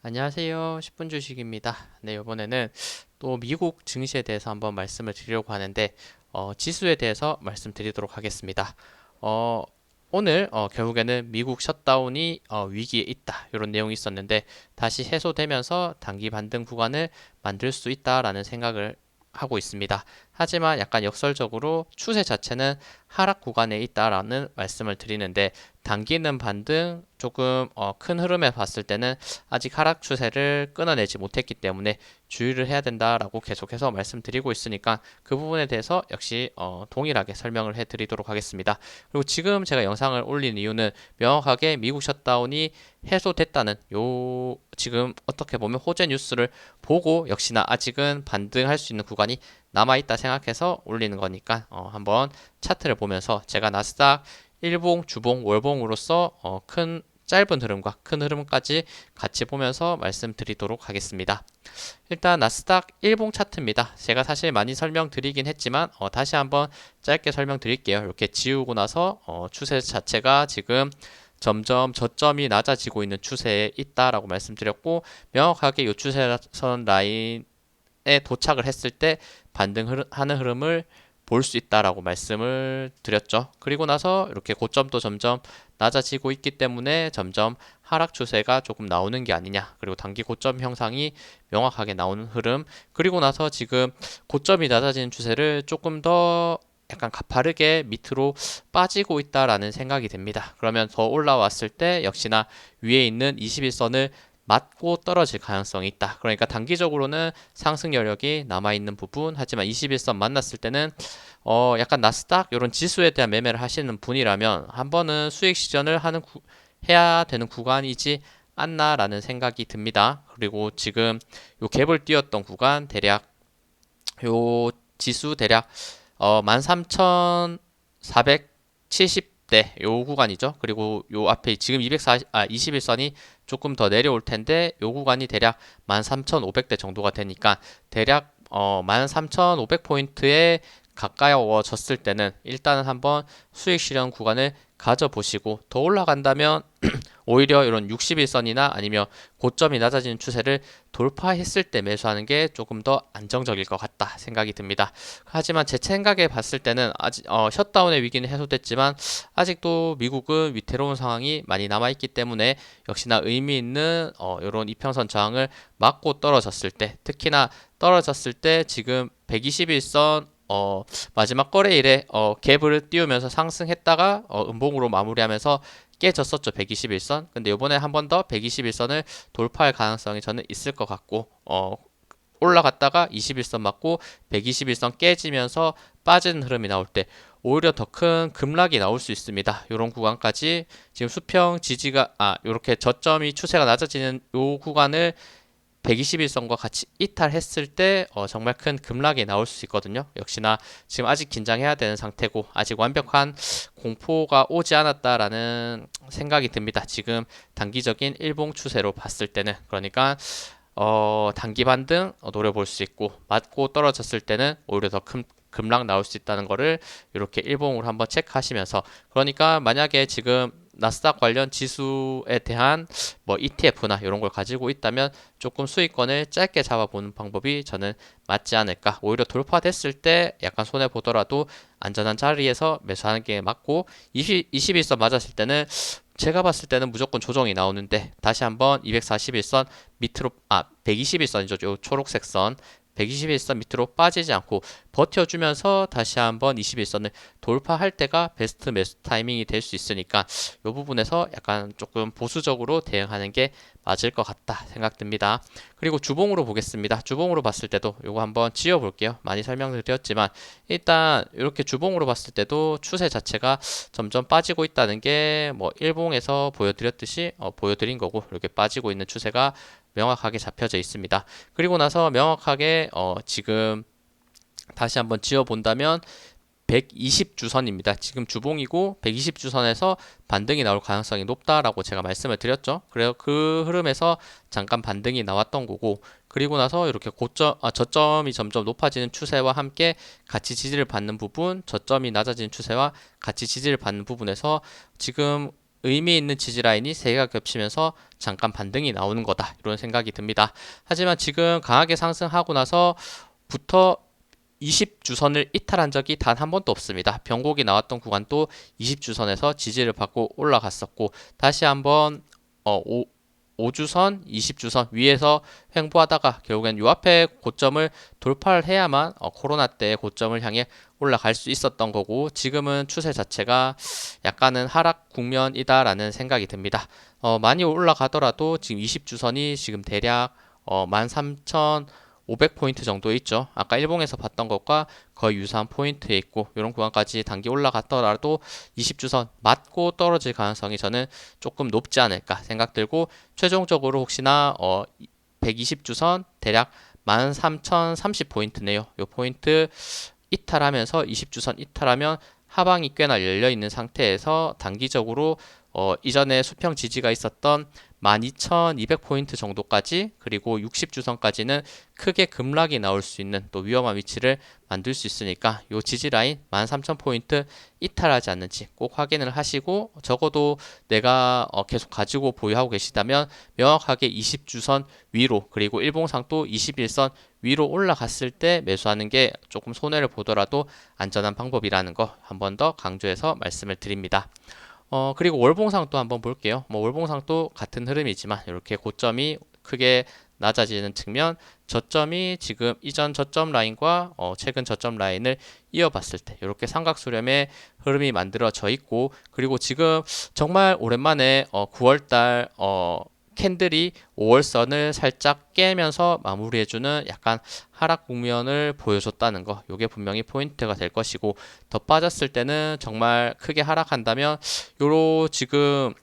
안녕하세요. 10분 주식입니다. 네, 이번에는 또 미국 증시에 대해서 한번 말씀을 드리려고 하는데, 지수에 대해서 말씀드리도록 하겠습니다. 어, 오늘 결국에는 미국 셧다운이 위기에 있다. 이런 내용이 있었는데, 다시 해소되면서 단기 반등 구간을 만들 수 있다라는 생각을 하고 있습니다. 하지만 약간 역설적으로 추세 자체는 하락 구간에 있다라는 말씀을 드리는데, 단기는 반등, 조금 큰 흐름에 봤을 때는 아직 하락 추세를 끊어내지 못했기 때문에 주의를 해야 된다라고 계속해서 말씀드리고 있으니까 그 부분에 대해서 역시 동일하게 설명을 해드리도록 하겠습니다. 그리고 지금 제가 영상을 올린 이유는 명확하게 미국 셧다운이 해소됐다는 요 지금 어떻게 보면 호재 뉴스를 보고 역시나 아직은 반등할 수 있는 구간이 남아있다 생각해서 올리는 거니까 한번 차트를 보면서 제가 나스닥 일봉, 주봉, 월봉으로서 큰 짧은 흐름과 큰 흐름까지 같이 보면서 말씀드리도록 하겠습니다. 일단 나스닥 일봉 차트입니다. 제가 사실 많이 설명드리긴 했지만 다시 한번 짧게 설명드릴게요. 이렇게 지우고 나서 추세 자체가 지금 점점 저점이 낮아지고 있는 추세에 있다라고 말씀드렸고, 명확하게 이 추세선 라인에 도착을 했을 때 반등하는 흐름을 볼 수 있다라고 말씀을 드렸죠. 그리고 나서 이렇게 고점도 점점 낮아지고 있기 때문에 점점 하락 추세가 조금 나오는 게 아니냐. 그리고 단기 고점 형상이 명확하게 나오는 흐름. 그리고 나서 지금 고점이 낮아지는 추세를 조금 더 약간 가파르게 밑으로 빠지고 있다라는 생각이 듭니다. 그러면 더 올라왔을 때 역시나 위에 있는 21선을 맞고 떨어질 가능성이 있다. 그러니까 단기적으로는 상승 여력이 남아있는 부분, 하지만 21선 만났을 때는 약간 나스닥 이런 지수에 대한 매매를 하시는 분이라면 한 번은 수익 시전을 해야 되는 구간이지 않나라는 생각이 듭니다. 그리고 지금 요 갭을 띄웠던 구간 대략 요 지수 대략 13,470대 요 구간이죠. 그리고 요 앞에 지금 21선이 조금 더 내려올 텐데 요 구간이 대략 13,500대 정도가 되니까 대략 13,500포인트에 가까워졌을 때는 일단은 한번 수익 실현 구간을 가져보시고 더 올라간다면 오히려 이런 61선이나 아니면 고점이 낮아지는 추세를 돌파했을 때 매수하는 게 조금 더 안정적일 것 같다 생각이 듭니다. 하지만 제 생각에 봤을 때는 아직 셧다운의 위기는 해소됐지만 아직도 미국은 위태로운 상황이 많이 남아있기 때문에 역시나 의미 있는 이런 이평선 저항을 맞고 떨어졌을 때 특히나 떨어졌을 때 지금 121선 마지막 거래일에 갭을 띄우면서 상승했다가 음봉으로 마무리하면서 깨졌었죠. 121선. 근데 이번에 한 번 더 121선을 돌파할 가능성이 저는 있을 것 같고 올라갔다가 21선 맞고 121선 깨지면서 빠지는 흐름이 나올 때 오히려 더 큰 급락이 나올 수 있습니다. 이런 구간까지 지금 수평 지지가 이렇게 저점이 추세가 낮아지는 요 구간을 121선과 같이 이탈했을 때 정말 큰 급락이 나올 수 있거든요. 역시나 지금 아직 긴장해야 되는 상태고 아직 완벽한 공포가 오지 않았다라는 생각이 듭니다. 지금 단기적인 일봉 추세로 봤을 때는 그러니까 단기 반등 노려볼 수 있고 맞고 떨어졌을 때는 오히려 더 큰 급락 나올 수 있다는 거를 이렇게 일봉으로 한번 체크하시면서 그러니까 만약에 지금 나스닥 관련 지수에 대한 뭐 ETF나 이런 걸 가지고 있다면 조금 수익권을 짧게 잡아보는 방법이 저는 맞지 않을까. 오히려 돌파됐을 때 약간 손해 보더라도 안전한 자리에서 매수하는 게 맞고 21선 맞았을 때는 제가 봤을 때는 무조건 조정이 나오는데 다시 한번 241선 밑으로 121선이죠. 요 초록색 선 121선 밑으로 빠지지 않고 버텨주면서 다시 한번 21선을 돌파할 때가 베스트 매수 타이밍이 될 수 있으니까 이 부분에서 약간 조금 보수적으로 대응하는 게 맞을 것 같다 생각됩니다. 그리고 주봉으로 보겠습니다. 주봉으로 봤을 때도 이거 한번 지워 볼게요. 많이 설명을 드렸지만 일단 이렇게 주봉으로 봤을 때도 추세 자체가 점점 빠지고 있다는 게 뭐 일봉에서 보여드렸듯이 보여드린 거고 이렇게 빠지고 있는 추세가 명확하게 잡혀져 있습니다. 그리고 나서 명확하게 지금 다시 한번 지어 본다면 120주선입니다. 지금 주봉이고 120주선에서 반등이 나올 가능성이 높다라고 제가 말씀을 드렸죠. 그래서 그 흐름에서 잠깐 반등이 나왔던 거고 그리고 나서 이렇게 저점이 점점 높아지는 추세와 함께 같이 지지를 받는 부분, 저점이 낮아지는 추세와 같이 지지를 받는 부분에서 지금 의미 있는 지지 라인이 세 개가 겹치면서 잠깐 반등이 나오는 거다 이런 생각이 듭니다. 하지만 지금 강하게 상승하고 나서부터 20주선을 이탈한 적이 단 한 번도 없습니다. 변곡이 나왔던 구간도 20주선에서 지지를 받고 올라갔었고 다시 한번 5주선, 20주선 위에서 횡보하다가 결국엔 요 앞에 고점을 돌파를 해야만 코로나 때 고점을 향해 올라갈 수 있었던 거고 지금은 추세 자체가 약간은 하락 국면이다라는 생각이 듭니다. 많이 올라가더라도 지금 20주선이 지금 대략 13,500포인트 정도 있죠. 아까 일봉에서 봤던 것과 거의 유사한 포인트에 있고 이런 구간까지 단기 올라갔더라도 20주선 맞고 떨어질 가능성이 저는 조금 높지 않을까 생각 들고 최종적으로 혹시나 120주선 대략 13,030포인트네요. 이 포인트 이탈하면서 20주선 이탈하면 하방이 꽤나 열려 있는 상태에서 단기적으로 이전에 수평 지지가 있었던 12,200포인트 정도까지 그리고 60주선까지는 크게 급락이 나올 수 있는 또 위험한 위치를 만들 수 있으니까 이 지지 라인 13,000포인트 이탈하지 않는지 꼭 확인을 하시고 적어도 내가 계속 가지고 보유하고 계시다면 명확하게 20주선 위로 그리고 일봉상도 21선 위로 올라갔을 때 매수하는 게 조금 손해를 보더라도 안전한 방법이라는 거 한 번 더 강조해서 말씀을 드립니다. 그리고 월봉상도 한번 볼게요. 뭐 월봉상도 같은 흐름이지만 이렇게 고점이 크게 낮아지는 측면, 저점이 지금 이전 저점 라인과 최근 저점 라인을 이어봤을 때 이렇게 삼각수렴의 흐름이 만들어져 있고 그리고 지금 정말 오랜만에 9월달 캔들이 5월선을 살짝 깨면서 마무리해주는 약간 하락 국면을 보여줬다는 거 이게 분명히 포인트가 될 것이고 더 빠졌을 때는 정말 크게 하락한다면 요로 지금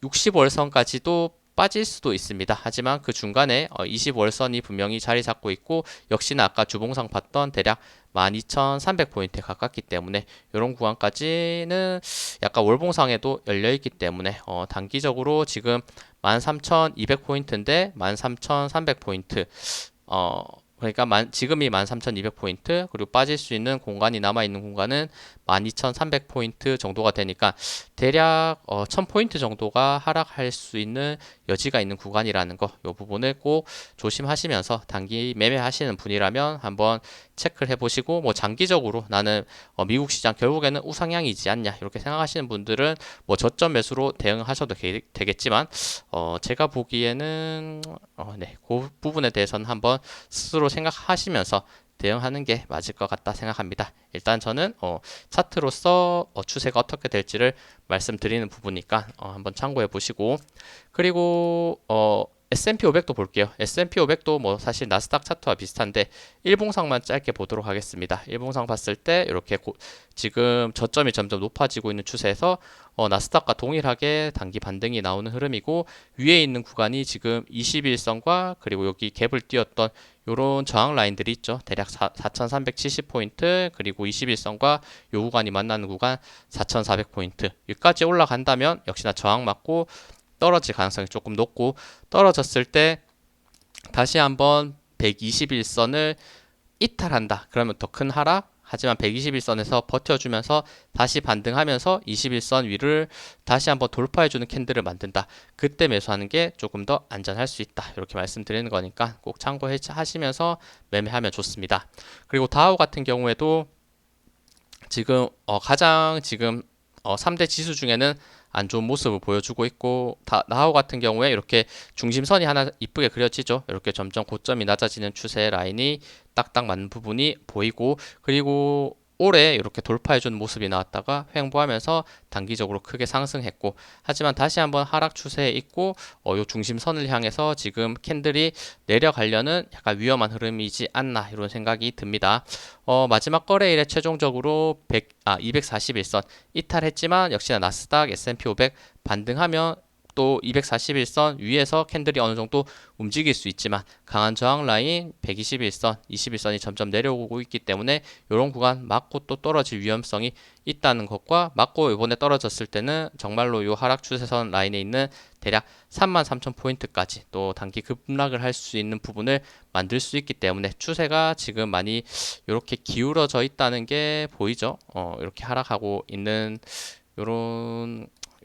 60월선까지도 빠질 수도 있습니다. 하지만 그 중간에 20월선이 분명히 자리 잡고 있고 역시나 아까 주봉상 봤던 대략 12,300포인트에 가깝기 때문에 이런 구간까지는 약간 월봉상에도 열려있기 때문에 단기적으로 지금 13,200포인트인데 13,300포인트 그러니까 지금이 13,200포인트 그리고 빠질 수 있는 공간이 남아있는 공간은 12,300포인트 정도가 되니까 대략 1,000포인트 정도가 하락할 수 있는 여지가 있는 구간이라는 거 이 부분을 꼭 조심하시면서 단기 매매하시는 분이라면 한번 체크를 해보시고 뭐 장기적으로 나는 미국 시장 결국에는 우상향이지 않냐 이렇게 생각하시는 분들은 뭐 저점 매수로 대응하셔도 되겠지만 제가 보기에는 네, 그 부분에 대해서는 한번 스스로 생각하시면서 대응하는 게 맞을 것 같다 생각합니다. 일단 저는 차트로서 추세가 어떻게 될지를 말씀드리는 부분이니까 한번 참고해 보시고 그리고 S&P 500도 볼게요. S&P 500도 뭐 사실 나스닥 차트와 비슷한데 일봉상만 짧게 보도록 하겠습니다. 일봉상 봤을 때 이렇게 지금 저점이 점점 높아지고 있는 추세에서 나스닥과 동일하게 단기 반등이 나오는 흐름이고 위에 있는 구간이 지금 21선과 그리고 여기 갭을 띄웠던 요런 저항 라인들이 있죠. 대략 4,370포인트 그리고 21선과 요 구간이 만나는 구간 4,400포인트 여기까지 올라간다면 역시나 저항 맞고 떨어질 가능성이 조금 높고 떨어졌을 때 다시 한번 121선을 이탈한다. 그러면 더 큰 하락 하지만 121선에서 버텨주면서 다시 반등하면서 21선 위를 다시 한번 돌파해주는 캔들을 만든다. 그때 매수하는 게 조금 더 안전할 수 있다. 이렇게 말씀드리는 거니까 꼭 참고하시면서 매매하면 좋습니다. 그리고 다우 같은 경우에도 지금 가장 지금 3대 지수 중에는 안 좋은 모습을 보여주고 있고 다우 같은 경우에 이렇게 중심선이 하나 이쁘게 그려지죠. 이렇게 점점 고점이 낮아지는 추세 라인이 딱딱 맞는 부분이 보이고 그리고 올해 이렇게 돌파해주는 모습이 나왔다가 횡보하면서 단기적으로 크게 상승했고 하지만 다시 한번 하락 추세에 있고 요 중심선을 향해서 지금 캔들이 내려가려는 약간 위험한 흐름이지 않나 이런 생각이 듭니다. 마지막 거래일에 최종적으로 241선 이탈했지만 역시나 나스닥 S&P 500 반등하면 또 241선 위에서 캔들이 어느 정도 움직일 수 있지만 강한 저항 라인 121선, 21선이 점점 내려오고 있기 때문에 이런 구간 맞고 또 떨어질 위험성이 있다는 것과 맞고 이번에 떨어졌을 때는 정말로 이 하락 추세선 라인에 있는 대략 33,000포인트까지 또 단기 급락을 할 수 있는 부분을 만들 수 있기 때문에 추세가 지금 많이 이렇게 기울어져 있다는 게 보이죠. 이렇게 하락하고 있는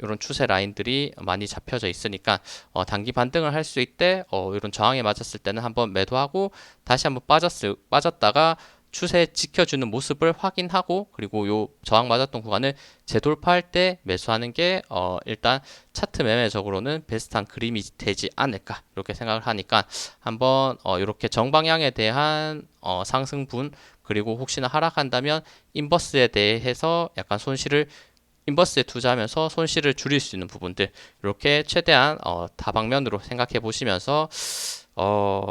이런 추세 라인들이 많이 잡혀져 있으니까 단기 반등을 할 수 있대 이런 저항에 맞았을 때는 한번 매도하고 다시 한번 빠졌다가 추세 지켜주는 모습을 확인하고 그리고 요 저항 맞았던 구간을 재돌파할 때 매수하는 게 일단 차트 매매적으로는 베스트한 그림이 되지 않을까 이렇게 생각을 하니까 한번 이렇게 정방향에 대한 상승분 그리고 혹시나 하락한다면 인버스에 대해서 약간 인버스에 투자하면서 손실을 줄일 수 있는 부분들 이렇게 최대한 다방면으로 생각해 보시면서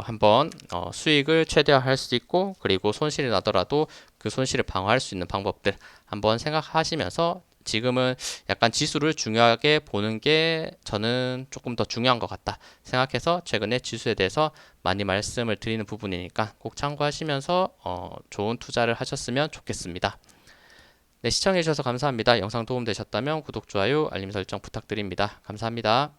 한번 수익을 최대화할 수 있고 그리고 손실이 나더라도 그 손실을 방어할 수 있는 방법들 한번 생각하시면서 지금은 약간 지수를 중요하게 보는 게 저는 조금 더 중요한 것 같다 생각해서 최근에 지수에 대해서 많이 말씀을 드리는 부분이니까 꼭 참고하시면서 좋은 투자를 하셨으면 좋겠습니다. 네, 시청해주셔서 감사합니다. 영상 도움되셨다면 구독, 좋아요, 알림 설정 부탁드립니다. 감사합니다.